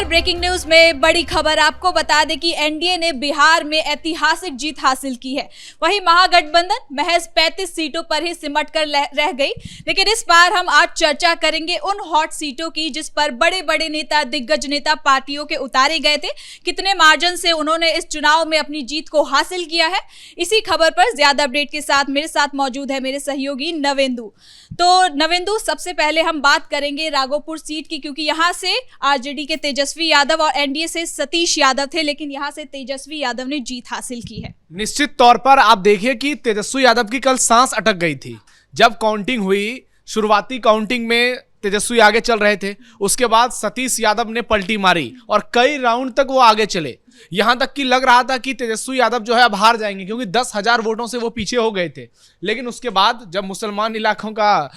Breaking news में बड़ी खबर आपको बता दें कि एनडीए ने बिहार में ऐतिहासिक जीत हासिल की है। वहीं महागठबंधन महज 35 सीटों पर ही सिमट कर रह गई। लेकिन इस बार हम आज चर्चा करेंगे उन हॉट सीटों की जिस पर बड़े बड़े नेता, दिग्गज नेता पार्टियों के उतारे गए थे। कितने मार्जिन से उन्होंने इस चुनाव में अपनी जीत को हासिल किया है, इसी खबर पर ज्यादा अपडेट के साथ मेरे साथ मौजूद है मेरे सहयोगी नवेंदु। तो नवेंदु, सबसे पहले हम बात करेंगे राघोपुर सीट की, क्योंकि यहाँ से आरजेडी के तेजस्वी यादव और एनडीए से सतीश यादव थे, लेकिन यहां से तेजस्वी यादव ने जीत हासिल की है। निश्चित तौर पर आप देखिए कि तेजस्वी यादव की कल सांस अटक गई थी। जब काउंटिंग हुई, शुरुआती काउंटिंग में तेजस्वी आगे चल रहे थे, उसके बाद सतीश यादव ने पलटी मारी और कई राउंड तक वो आगे चले। यहां तक कि लग रहा था कि तेजस्वी यादव जो है अब हार जाएंगे, क्योंकि 10,000 वोटों से वो पीछे हो गए थे। लेकिन उसके बाद जब मुसलमान इलाकों का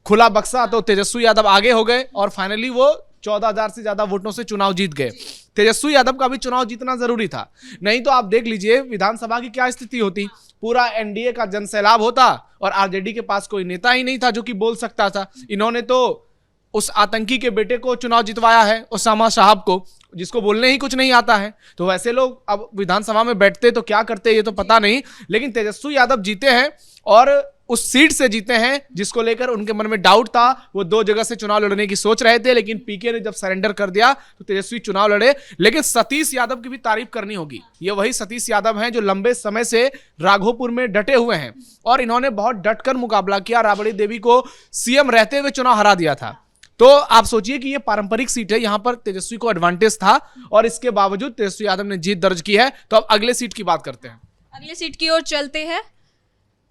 खुला बक्सा, तो तेजस्वी यादव आगे हो गए और फाइनली वो 14,000 से ज्यादा वोटों से चुनाव जीत गए। तेजस्वी यादव का भी चुनाव जीतना जरूरी था, नहीं तो आप देख लीजिए विधानसभा की क्या स्थिति होती। पूरा एनडीए का जनसैलाब होता और आरजेडी के पास कोई नेता ही नहीं था जो कि बोल सकता था। इन्होंने तो उस आतंकी के बेटे को चुनाव जितवाया है, उसामा साहब को, जिसको बोलने ही कुछ नहीं आता है। तो वैसे लोग अब विधानसभा में बैठते तो क्या करते ये तो पता नहीं, लेकिन तेजस्वी यादव जीते हैं और उस सीट से जीते हैं जिसको लेकर उनके मन में डाउट था। वो 2 जगह से चुनाव लड़ने की सोच रहे थे, लेकिन पीके ने जब सरेंडर कर दिया तो तेजस्वी चुनाव लड़े। लेकिन सतीश यादव की भी तारीफ करनी होगी। ये वही सतीश यादव हैं जो लंबे समय से राघोपुर में डटे हुए हैं और इन्होंने बहुत डटकर मुकाबला किया। राबड़ी देवी को सीएम रहते हुए चुनाव हरा दिया था। तो आप सोचिए कि ये पारंपरिक सीट है, यहां पर तेजस्वी को एडवांटेज था और इसके बावजूद तेजस्वी यादव ने जीत दर्ज की है। तो अब अगले सीट की बात करते हैं। अगले सीट की ओर चलते हैं,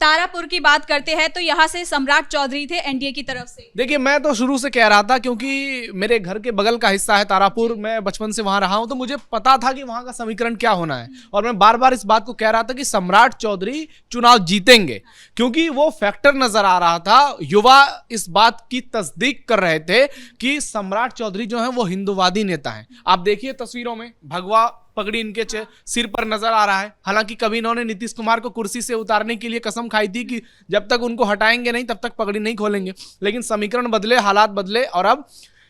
तारापुर की बात करते हैं। तो यहाँ से सम्राट चौधरी थे एनडीए की तरफ से। देखिए, मैं तो शुरू से कह रहा था, क्योंकि मेरे घर के बगल का हिस्सा है तारापुर, मैं बचपन से वहां रहा हूं, तो मुझे पता था कि वहां का समीकरण क्या होना है। और मैं बार बार इस बात को कह रहा था कि सम्राट चौधरी चुनाव जीतेंगे, क्योंकि वो फैक्टर नजर आ रहा था। युवा इस बात की तस्दीक कर रहे थे कि सम्राट चौधरी जो है वो हिंदूवादी नेता है। आप देखिए तस्वीरों में भगवा पगड़ी इनके सिर पर नजर आ रहा है। हालांकि कभी इन्होंने नीतीश कुमार को कुर्सी से उतारने के लिए कसम खाई थी कि जब तक उनको हटाएंगे नहीं तब तक पगड़ी नहीं खोलेंगे। लेकिन समीकरण बदले, हालात बदले और अब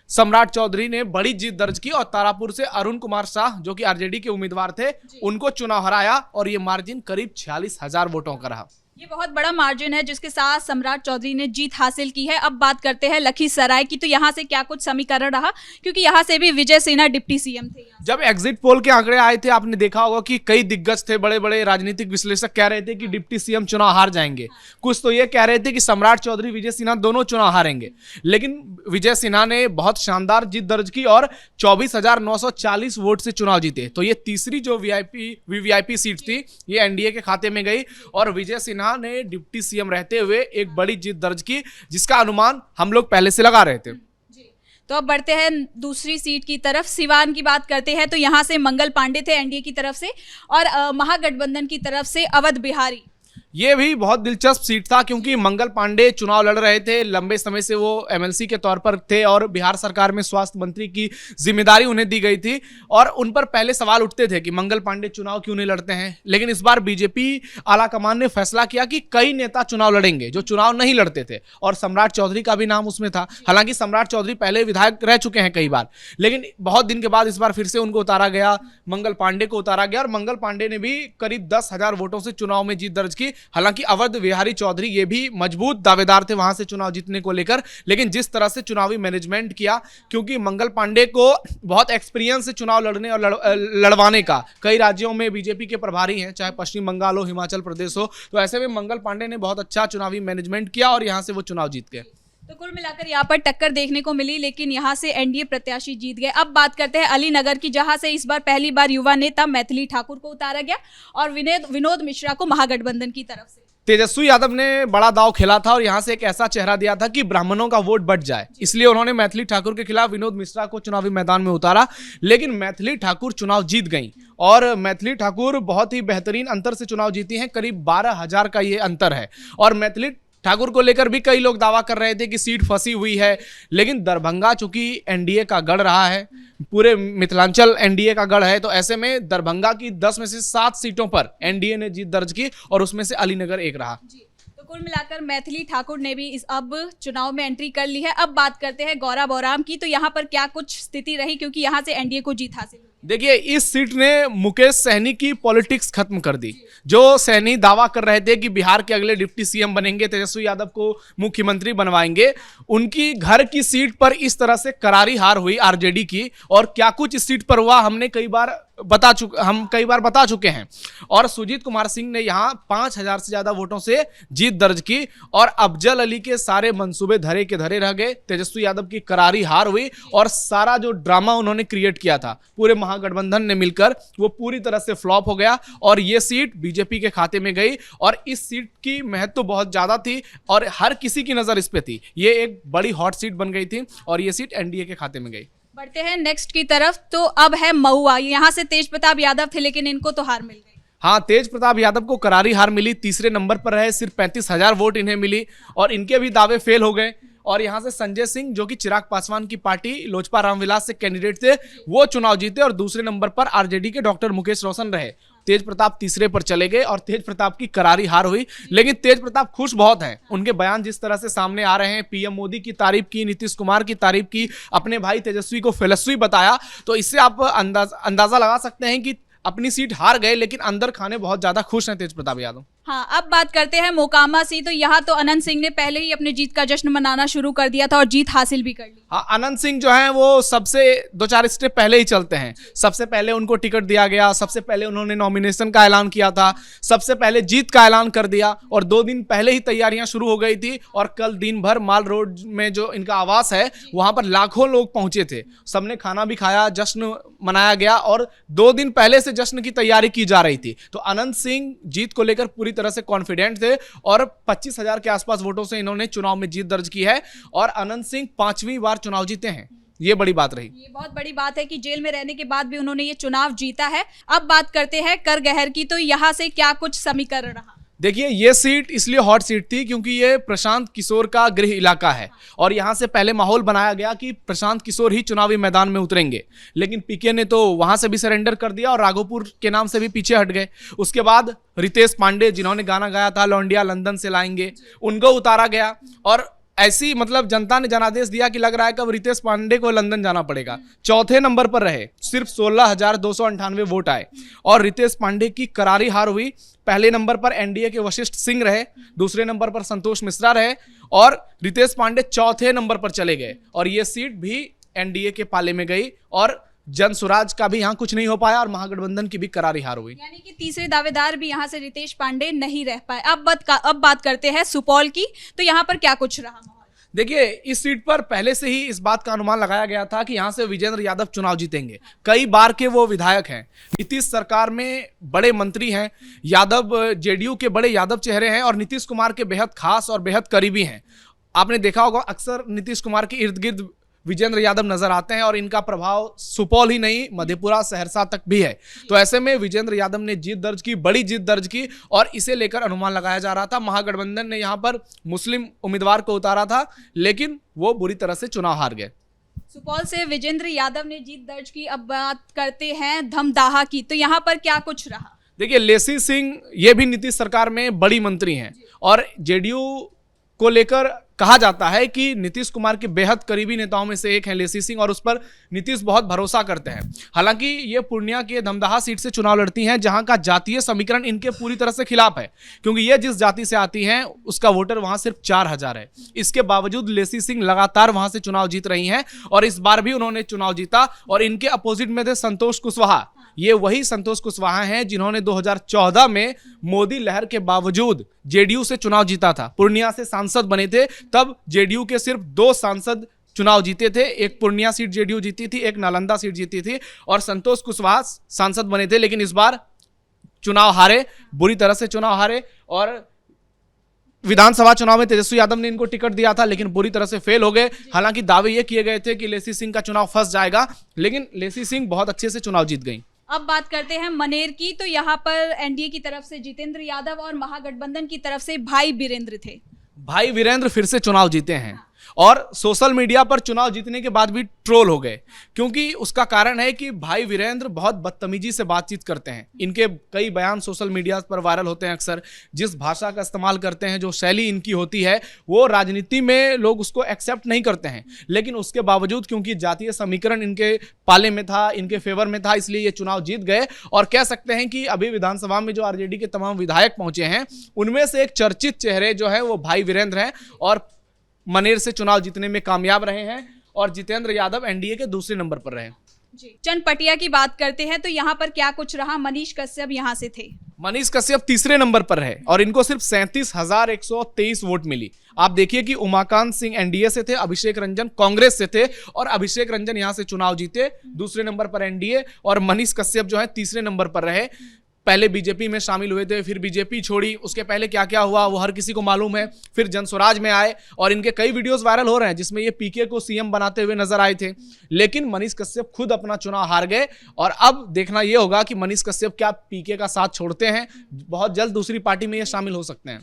सम्राट चौधरी ने बड़ी जीत दर्ज की और तारापुर से अरुण कुमार शाह, जो कि आरजेडी के उम्मीदवार थे, उनको चुनाव हराया और ये मार्जिन करीब 46,000 वोटों का रहा। ये बहुत बड़ा मार्जिन है जिसके साथ सम्राट चौधरी ने जीत हासिल की है। अब बात करते हैं लखीसराय की। तो यहाँ से क्या कुछ समीकरण रहा, क्योंकि यहाँ से भी विजय सिन्हा डिप्टी सीएम थे। जब एग्जिट पोल के आंकड़े आए थे, आपने देखा होगा कि कई दिग्गज थे, बड़े बड़े राजनीतिक विश्लेषक कह रहे थे कि डिप्टी सीएम चुनाव हार जाएंगे। कुछ तो ये कह रहे थे कि सम्राट चौधरी, विजय सिन्हा दोनों चुनाव हारेंगे। लेकिन विजय सिन्हा ने बहुत शानदार जीत दर्ज की और 24,940 वोट से चुनाव जीते। तो ये तीसरी जो वीवीआईपी सीट थी, ये एनडीए के खाते में गई और विजय सिन्हा ने डिप्टी सीएम रहते हुए एक बड़ी जीत दर्ज की, जिसका अनुमान हम लोग पहले से लगा रहे थे। तो अब बढ़ते हैं दूसरी सीट की तरफ, सिवान की बात करते हैं। तो यहाँ से मंगल पांडे थे एनडीए की तरफ से और महागठबंधन की तरफ से अवध बिहारी। ये भी बहुत दिलचस्प सीट था, क्योंकि मंगल पांडे चुनाव लड़ रहे थे। लंबे समय से वो एमएलसी के तौर पर थे और बिहार सरकार में स्वास्थ्य मंत्री की जिम्मेदारी उन्हें दी गई थी और उन पर पहले सवाल उठते थे कि मंगल पांडे चुनाव क्यों नहीं लड़ते हैं। लेकिन इस बार बीजेपी आलाकमान ने फैसला किया कि कई नेता चुनाव लड़ेंगे जो चुनाव नहीं लड़ते थे और सम्राट चौधरी का भी नाम उसमें था। हालांकि सम्राट चौधरी पहले विधायक रह चुके हैं कई बार, लेकिन बहुत दिन के बाद इस बार फिर से उनको उतारा गया, मंगल पांडे को उतारा गया और मंगल पांडे ने भी करीब 10,000 वोटों से चुनाव में जीत दर्ज की। हालांकि अवध बिहारी चौधरी ये भी मजबूत दावेदार थे वहां से चुनाव जीतने को लेकर, लेकिन जिस तरह से चुनावी मैनेजमेंट किया, क्योंकि मंगल पांडे को बहुत एक्सपीरियंस है चुनाव लड़ने और लड़वाने का। कई राज्यों में बीजेपी के प्रभारी हैं, चाहे पश्चिम बंगाल हो, हिमाचल प्रदेश हो, तो ऐसे में मंगल पांडे ने बहुत अच्छा चुनावी मैनेजमेंट किया और यहां से वो चुनाव जीत गए। तो कुल मिलाकर यहाँ पर टक्कर देखने को मिली, लेकिन यहाँ से एनडीए प्रत्याशी जीत गए। अब बात करते हैं अलीनगर की, जहां से इस बार पहली बार युवा नेता मैथिली ठाकुर को उतारा गया और विनोद मिश्रा को महागठबंधन की तरफ से। तेजस्वी यादव ने बड़ा दांव खेला था और यहां से एक ऐसा चेहरा दिया था कि ब्राह्मणों का वोट बढ़ जाए, इसलिए उन्होंने मैथिली ठाकुर के खिलाफ विनोद मिश्रा को चुनावी मैदान में उतारा। लेकिन मैथिली ठाकुर चुनाव जीत गई और मैथिली ठाकुर बहुत ही बेहतरीन अंतर से चुनाव जीती हैं। करीब 12,000 का ये अंतर है और मैथिली ठाकुर को लेकर भी कई लोग दावा कर रहे थे कि सीट फंसी हुई है। लेकिन दरभंगा चूंकि एनडीए का गढ़ रहा है, पूरे मिथिलांचल एनडीए का गढ़ है, तो ऐसे में दरभंगा की 10 में से 7 सीटों पर एनडीए ने जीत दर्ज की और उसमें से अलीनगर एक रहा। कुल मिलाकर मैथिली ठाकुर ने भी इस अब चुनाव में एंट्री कर ली है। अब बात करते हैं गौरा बौराम की, तो यहाँ पर क्या कुछ स्थिति रही, क्योंकि यहाँ से एनडीए को जीत हासिल हुई। देखिए, इस सीट ने मुकेश सहनी की पॉलिटिक्स खत्म कर दी। जो सहनी दावा कर रहे थे कि बिहार के अगले डिप्टी सीएम बनेंगे, तेजस्वी यादव को मुख्यमंत्री बनवाएंगे, उनकी घर की सीट पर इस तरह से करारी हार हुई आरजेडी की। और क्या कुछ इस सीट पर हुआ हम कई बार बता चुके हैं। और सुजीत कुमार सिंह ने यहां 5000 से ज्यादा वोटों से जीत दर्ज की और अफजल अली के सारे मंसूबे धरे के धरे रह गए। तेजस्वी यादव की करारी हार हुई और सारा जो ड्रामा उन्होंने क्रिएट किया था पूरे महागठबंधन ने मिलकर, वो पूरी तरह से फ्लॉप हो गया और ये सीट बीजेपी के खाते में गई। और इस सीट की महत्व बहुत ज्यादा थी और हर किसी की नजर इस पे थी। ये एक बड़ी हॉट सीट बन गई थी और ये सीट एनडीए के खाते में गई। बढ़ते हैं नेक्स्ट की तरफ, तो अब है महुआ। यहाँ से तेज प्रताप यादव थे, लेकिन इनको तो हार मिल गई। हाँ, तेज प्रताप यादव को करारी हार मिली। तीसरे नंबर पर रहे, सिर्फ 35,000 वोट इन्हें मिली और इनके भी दावे फेल हो गए। और यहाँ से संजय सिंह, जो कि चिराग पासवान की पार्टी लोजपा रामविलास से कैंडिडेट थे, वो चुनाव जीते और दूसरे नंबर पर आरजेडी के डॉक्टर मुकेश रोशन रहे। तेज प्रताप तीसरे पर चले गए और तेज प्रताप की करारी हार हुई। लेकिन तेज प्रताप खुश बहुत हैं। उनके बयान जिस तरह से सामने आ रहे हैं, पीएम मोदी की तारीफ की, नीतीश कुमार की तारीफ की, अपने भाई तेजस्वी को फेलस्वी बताया, तो इससे आप अंदाजा लगा सकते हैं कि अपनी सीट हार गए लेकिन अंदर खाने बहुत ज्यादा खुश हैं तेज प्रताप यादव। हाँ, अब बात करते हैं मोकामा से। तो यहाँ तो अनंत सिंह ने पहले ही अपनी जीत का जश्न मनाना शुरू कर दिया था और जीत हासिल भी कर ली। हाँ, अनंत सिंह जो है वो सबसे 2-4 स्टेप पहले ही चलते हैं। सबसे पहले उनको टिकट दिया गया, सबसे पहले उन्होंने नॉमिनेशन का ऐलान किया था, सबसे पहले जीत का ऐलान कर दिया और 2 दिन पहले ही तैयारियां शुरू हो गई थी। और कल दिन भर माल रोड में जो इनका आवास है वहां पर लाखों लोग पहुंचे थे। सबने खाना भी खाया, जश्न मनाया गया और 2 दिन पहले से जश्न की तैयारी की जा रही थी। तो अनंत सिंह जीत को लेकर पूरी तरह से कॉन्फिडेंट थे और 25,000 के आसपास वोटों से इन्होंने चुनाव में जीत दर्ज की है और अनंत सिंह 5वीं बार चुनाव जीते हैं। ये बड़ी बात रही। ये बहुत बड़ी बात है कि जेल में रहने के बाद भी उन्होंने ये चुनाव जीता है। अब बात करते हैं करगहर की, तो यहाँ से क्या कुछ समीकरण रहा। देखिए, ये सीट इसलिए हॉट सीट थी क्योंकि ये प्रशांत किशोर का गृह इलाका है और यहाँ से पहले माहौल बनाया गया कि प्रशांत किशोर ही चुनावी मैदान में उतरेंगे। लेकिन पीके ने तो वहां से भी सरेंडर कर दिया और राघोपुर के नाम से भी पीछे हट गए। उसके बाद रितेश पांडे, जिन्होंने गाना गाया था लौंडिया लंदन से लाएंगे, उनको उतारा गया और ऐसी जनता ने जनादेश दिया कि लग रहा है कि अब रितेश पांडे को लंदन जाना पड़ेगा। चौथे नंबर पर रहे, सिर्फ 16,298 वोट आए और रितेश पांडे की करारी हार हुई। पहले नंबर पर एनडीए के वशिष्ठ सिंह रहे, दूसरे नंबर पर संतोष मिश्रा रहे और रितेश पांडे चौथे नंबर पर चले गए और ये सीट भी एनडीए के पाले में गई और जन स्वराज का भी यहाँ कुछ नहीं हो पाया और महागठबंधन की भी करारी हार हुई। यानी कि तीसरे दावेदार भी यहाँ से रितेश पांडे नहीं रह पाए। अब बात करते हैं सुपौल की, तो यहाँ पर क्या कुछ रहा माहौल। देखिए, इस सीट पर पहले से ही इस बात का अनुमान लगाया गया था कि यहाँ से विजेंद्र यादव चुनाव जीतेंगे। कई बार के वो विधायक हैं, नीतीश सरकार में बड़े मंत्री हैं, यादव जेडीयू के बड़े यादव चेहरे हैं और नीतीश कुमार के बेहद खास और बेहद करीबी हैं। आपने देखा होगा अक्सर नीतीश कुमार के इर्द गिर्द विजेंद्र यादव नजर आते हैं और इनका प्रभाव सुपौल ही नहीं मधेपुरा सहरसा तक भी है। तो ऐसे में विजेंद्र यादव ने जीत दर्ज की, बड़ी जीत दर्ज की और इसे लेकर अनुमान लगाया जा रहा था। महागठबंधन ने यहां पर मुस्लिम उम्मीदवार को उतारा था लेकिन वो बुरी तरह से चुनाव हार गए। सुपौल से विजेंद्र यादव ने जीत दर्ज की। अब बात करते हैं धमदाहा की, तो यहाँ पर क्या कुछ रहा। देखिए, लेसी सिंह ये भी नीतीश सरकार में बड़ी मंत्री हैं और जेडीयू को लेकर कहा जाता है कि नीतीश कुमार के बेहद करीबी नेताओं में से एक है लेसी सिंह और उस पर नीतीश बहुत भरोसा करते हैं। हालांकि ये पूर्णिया के धमदाहा सीट से चुनाव लड़ती हैं जहां का जातीय समीकरण इनके पूरी तरह से खिलाफ है क्योंकि ये जिस जाति से आती हैं उसका वोटर वहां सिर्फ 4,000 है। इसके बावजूद लेसी सिंह लगातार वहां से चुनाव जीत रही हैं और इस बार भी उन्होंने चुनाव जीता और इनके अपोजिट में थे संतोष कुशवाहा। ये वही संतोष कुशवाहा हैं जिन्होंने 2014 में मोदी लहर के बावजूद जेडीयू से चुनाव जीता था, पूर्णिया से सांसद बने थे। तब जेडीयू के सिर्फ 2 सांसद चुनाव जीते थे, एक पूर्णिया सीट जेडीयू जीती थी, एक नालंदा सीट जीती थी और संतोष कुशवाहा सांसद बने थे। लेकिन इस बार चुनाव हारे, बुरी तरह से चुनाव हारे और विधानसभा चुनाव में तेजस्वी यादव ने इनको टिकट दिया था लेकिन बुरी तरह से फेल हो गए। हालांकि दावे ये किए गए थे कि लेसी सिंह का चुनाव फंस जाएगा लेकिन लेसी सिंह बहुत अच्छे से चुनाव जीत गई। अब बात करते हैं मनेर की, तो यहाँ पर एनडीए की तरफ से जितेंद्र यादव और महागठबंधन की तरफ से भाई वीरेंद्र थे। भाई वीरेंद्र फिर से चुनाव जीते हैं और सोशल मीडिया पर चुनाव जीतने के बाद भी ट्रोल हो गए, क्योंकि उसका कारण है कि भाई वीरेंद्र बहुत बदतमीजी से बातचीत करते हैं। इनके कई बयान सोशल मीडिया पर वायरल होते हैं अक्सर। जिस भाषा का इस्तेमाल करते हैं, जो शैली इनकी होती है, वो राजनीति में लोग उसको एक्सेप्ट नहीं करते हैं। लेकिन उसके बावजूद क्योंकि जातीय समीकरण इनके पाले में था, इनके फेवर में था, इसलिए ये चुनाव जीत गए। और कह सकते हैं कि अभी विधानसभा में जो आरजेडी के तमाम विधायक पहुंचे हैं, उनमें से एक चर्चित चेहरे जो है वो भाई वीरेंद्र हैं और मनेर से चुनाव जीतने में कामयाब रहे हैं। और जितेंद्र यादव एनडीए के दूसरे नंबर पर रहे। चनपटिया की बात करते हैं तो यहाँ पर क्या कुछ रहा? मनीष कश्यप यहाँ से थे। मनीष कश्यप तीसरे नंबर पर रहे और इनको सिर्फ 37,123 वोट मिली। आप देखिए कि उमाकांत सिंह एनडीए से थे, अभिषेक रंजन कांग्रेस से थे और अभिषेक रंजन यहां से चुनाव जीते। दूसरे नंबर पर एनडीए और मनीष कश्यप जो है तीसरे नंबर पर रहे। पहले बीजेपी में शामिल हुए थे, फिर बीजेपी छोड़ी, उसके पहले क्या क्या हुआ वो हर किसी को मालूम है। फिर जनस्वराज में आए और इनके कई वीडियोस वायरल हो रहे हैं जिसमें ये पीके को सीएम बनाते हुए नजर आए थे। लेकिन मनीष कश्यप खुद अपना चुनाव हार गए और अब देखना यह होगा कि मनीष कश्यप क्या पीके का साथ छोड़ते हैं। बहुत जल्द दूसरी पार्टी में ये शामिल हो सकते हैं।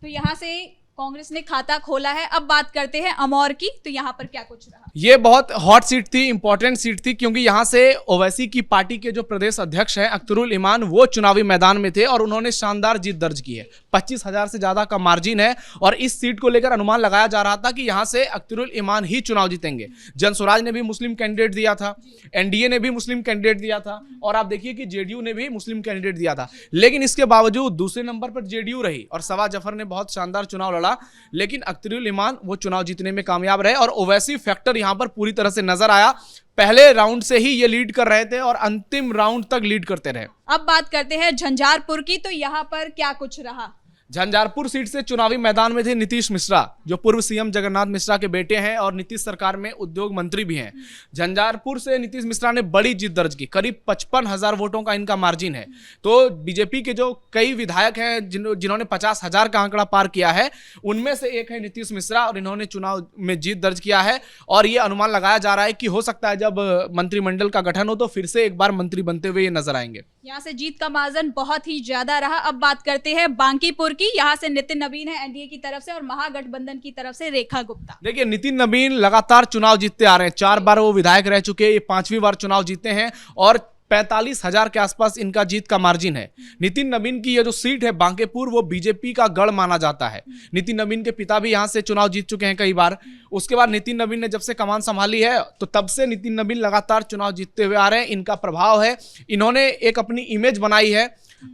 तो यहाँ से कांग्रेस ने खाता खोला है। अब बात करते हैं अमौर की, तो यहाँ पर क्या कुछ रहा? ये बहुत हॉट सीट थी, इंपॉर्टेंट सीट थी, क्योंकि यहाँ से ओवैसी की पार्टी के जो प्रदेश अध्यक्ष हैं अख्तरुल ईमान, वो चुनावी मैदान में थे और उन्होंने शानदार जीत दर्ज की है। 25,000 से ज्यादा का मार्जिन है और इस सीट को लेकर अनुमान लगाया जा रहा था कि यहाँ से अख्तरुल ईमान ही चुनाव जीतेंगे। जनस्वराज ने भी मुस्लिम कैंडिडेट दिया था, एनडीए ने भी मुस्लिम कैंडिडेट दिया था और आप देखिए कि जेडीयू ने भी मुस्लिम कैंडिडेट दिया था। लेकिन इसके बावजूद दूसरे नंबर पर जेडीयू रही और सवा जफर ने बहुत शानदार चुनाव लड़ा। लेकिन अख्तरुल ईमान वो चुनाव जीतने में कामयाब रहे और ओवैसी फैक्टर यहां पर पूरी तरह से नजर आया। पहले राउंड से ही ये लीड कर रहे थे और अंतिम राउंड तक लीड करते रहे। अब बात करते हैं झंझारपुर की, तो यहाँ पर क्या कुछ रहा? झंझारपुर सीट से चुनावी मैदान में थे नीतीश मिश्रा, जो पूर्व सीएम जगन्नाथ मिश्रा के बेटे हैं और नीतीश सरकार में उद्योग मंत्री भी हैं। झंझारपुर से नीतीश मिश्रा ने बड़ी जीत दर्ज की, करीब 55,000 वोटों का इनका मार्जिन है। तो बीजेपी के जो कई विधायक हैं जिन्होंने 50,000 का आंकड़ा पार किया है, उनमें से एक है नीतीश मिश्रा और इन्होंने चुनाव में जीत दर्ज किया है। और ये अनुमान लगाया जा रहा है कि हो सकता है जब मंत्रिमंडल का गठन हो तो फिर से एक बार मंत्री बनते हुए ये नजर आएंगे। यहाँ से जीत का मार्जिन बहुत ही ज्यादा रहा। अब बात करते हैं बांकीपुर की, यहाँ से नितिन नवीन है एनडीए की तरफ से और महागठबंधन की तरफ से रेखा गुप्ता। देखिए, नितिन नवीन लगातार चुनाव जीतते आ रहे हैं, 4 बार वो विधायक रह चुके हैं, ये 5वीं बार चुनाव जीते हैं और 45,000 के आसपास इनका जीत का मार्जिन है। नितिन नवीन की ये जो सीट है बांकीपुर, वो बीजेपी का गढ़ माना जाता है। नितिन नवीन के पिता भी यहां से चुनाव जीत चुके हैं कई बार। उसके बाद नितिन नवीन ने जब से कमान संभाली है तो तब से नितिन नवीन लगातार चुनाव जीतते हुए आ रहे हैं। इनका प्रभाव है, इन्होंने एक अपनी इमेज बनाई है।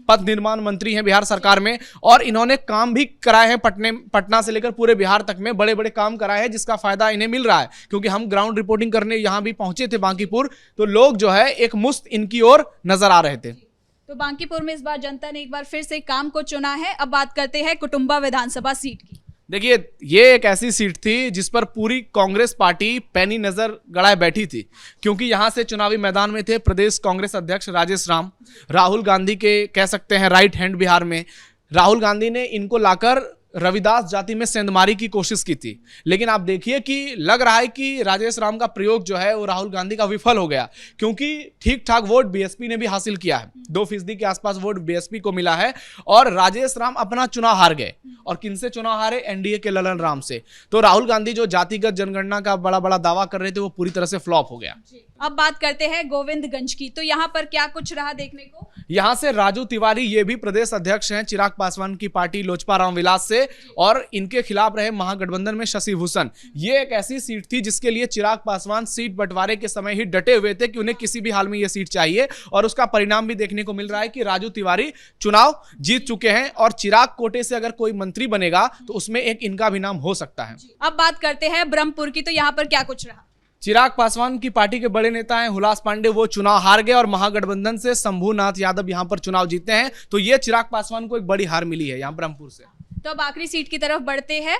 पथ निर्माण मंत्री हैं बिहार सरकार में और इन्होंने काम भी कराए हैं, पटना से लेकर पूरे बिहार तक में बड़े बड़े काम कराए हैं, जिसका फायदा इन्हें मिल रहा है। क्योंकि हम ग्राउंड रिपोर्टिंग करने यहां भी पहुंचे थे बांकीपुर, तो लोग जो है एक मुश्त इनकी ओर नजर आ रहे थे। तो बांकीपुर में इस बार जनता ने एक बार फिर से काम को चुना है। अब बात करते हैं कुटुंबा विधानसभा सीट की। देखिए, ये एक ऐसी सीट थी जिस पर पूरी कांग्रेस पार्टी पैनी नजर गड़ाए बैठी थी, क्योंकि यहां से चुनावी मैदान में थे प्रदेश कांग्रेस अध्यक्ष राजेश राम, राहुल गांधी के कह सकते हैं राइट हैंड बिहार में। राहुल गांधी ने इनको लाकर रविदास जाति में सेंधमारी की कोशिश की थी, लेकिन आप देखिए कि लग रहा है कि राजेश राम का प्रयोग जो है वो राहुल गांधी का विफल हो गया, क्योंकि ठीक ठाक वोट बीएसपी ने भी हासिल किया है। 2% के आसपास वोट बीएसपी को मिला है और राजेश राम अपना चुनाव हार गए। और किनसे चुनाव हारे? एनडीए के ललन राम से। तो राहुल गांधी जो जातिगत जनगणना का बड़ा बड़ा दावा कर रहे थे वो पूरी तरह से फ्लॉप हो गया। अब बात करते हैं गोविंदगंज की, तो यहाँ पर क्या कुछ रहा देखने को? यहां से राजू तिवारी, ये भी प्रदेश अध्यक्ष हैं चिराग पासवान की पार्टी लोजपा रामविलास से, और इनके खिलाफ रहे महागठबंधन में शशि भूषण। ये एक ऐसी सीट थी जिसके लिए चिराग पासवान सीट बंटवारे के समय ही डटे हुए थे कि उन्हें किसी भी हाल में यह सीट चाहिए, और उसका परिणाम भी देखने को मिल रहा है कि राजू तिवारी चुनाव जीत चुके हैं और चिराग कोटे से अगर कोई मंत्री बनेगा तो उसमें एक इनका भी नाम हो सकता है। अब बात करते हैं ब्रह्मपुर की, तो यहाँ पर क्या कुछ रहा? चिराग पासवान की पार्टी के बड़े नेता हैं हुलास पांडे, वो चुनाव हार गए और महागठबंधन से शंभूनाथ यादव यहां पर चुनाव जीते हैं। तो ये चिराग पासवान को एक बड़ी हार मिली है यहां ब्रह्मपुर से। तो अब आखिरी सीट की तरफ बढ़ते हैं,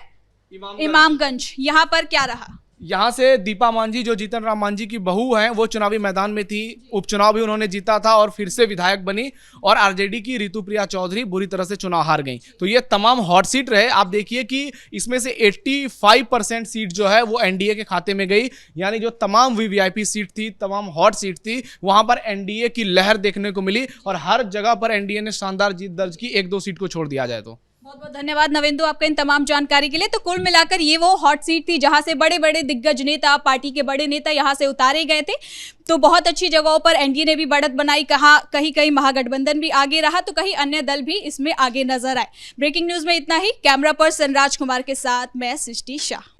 इमामगंज। यहाँ पर क्या रहा? यहाँ से दीपा मांझी, जो जीतन राम मांझी की बहू हैं, वो चुनावी मैदान में थी। उपचुनाव भी उन्होंने जीता था और फिर से विधायक बनी, और आरजेडी की ऋतुप्रिया चौधरी बुरी तरह से चुनाव हार गई। तो ये तमाम हॉट सीट रहे। आप देखिए कि इसमें से 85% सीट जो है वो एनडीए के खाते में गई, यानी जो तमाम वीवीआईपी सीट थी, तमाम हॉट सीट थी, वहां पर एनडीए की लहर देखने को मिली और हर जगह पर एनडीए ने शानदार जीत दर्ज की, 1-2 सीट को छोड़ दिया जाए तो। बहुत बहुत धन्यवाद नवेंदु आपका इन तमाम जानकारी के लिए। तो कुल मिलाकर ये वो हॉट सीट थी जहां से बड़े बड़े दिग्गज नेता, पार्टी के बड़े नेता यहां से उतारे गए थे। तो बहुत अच्छी जगहों पर एनडीए ने भी बढ़त बनाई, कहीं कहीं महागठबंधन भी आगे रहा तो कहीं अन्य दल भी इसमें आगे नजर आए। ब्रेकिंग न्यूज में इतना ही। कैमरा पर्सन राजकुमार के साथ मैं सृष्टि शाह।